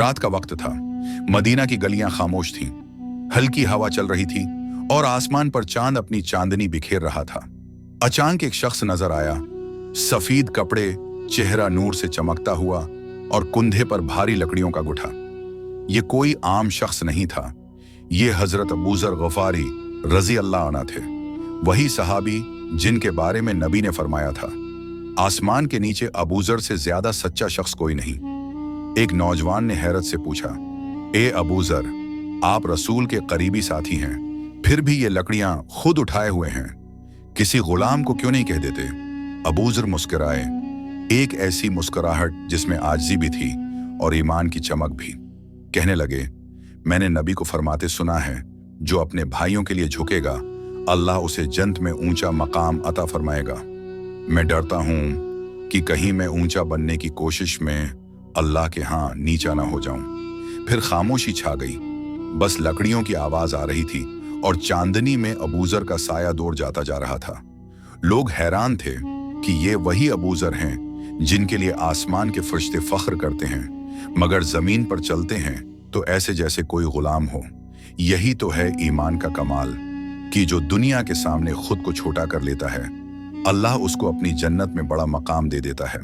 रात का वक्त था। मदीना की गलियां खामोश थीं, हल्की हवा चल रही थी और आसमान पर चांद अपनी चांदनी बिखेर रहा था। अचानक एक शख्स नजर आया, सफेद कपड़े, चेहरा नूर से चमकता हुआ और कंधे पर भारी लकड़ियों का गुठा। ये कोई आम शख्स नहीं था, ये हजरत अबू ज़र गफारी रजी अल्लाह अन्हु थे, वही सहाबी जिनके बारे में नबी ने फरमाया था, आसमान के नीचे अबू ज़र से ज्यादा सच्चा शख्स कोई नहीं। एक नौजवान ने हैरत से पूछा, ए अबू ज़र, आप रसूल के करीबी साथी हैं, फिर भी ये लकड़ियां खुद उठाए हुए हैं, किसी गुलाम को क्यों नहीं कह देते? अबू ज़र मुस्कुराए, एक ऐसी मुस्कुराहट जिसमें आजिज़ी भी थी और ईमान की चमक भी। कहने लगे, मैंने नबी को फरमाते सुना है, जो अपने भाइयों के लिए झुकेगा अल्लाह उसे जन्नत में ऊंचा मकाम अता फरमाएगा। मैं डरता हूं कि कहीं मैं ऊंचा बनने की कोशिश में अल्लाह के यहाँ नीचा ना हो जाऊं। फिर खामोशी छा गई, बस लकड़ियों की आवाज आ रही थी और चांदनी में अबू ज़र का साया दूर जाता जा रहा था। लोग हैरान थे कि ये वही अबू ज़र हैं जिनके लिए आसमान के फरिश्ते फख्र करते हैं, मगर जमीन पर चलते हैं तो ऐसे जैसे कोई गुलाम हो। यही तो है ईमान का कमाल कि जो दुनिया के सामने खुद को छोटा कर लेता है, अल्लाह उसको अपनी जन्नत में बड़ा मकाम दे देता है।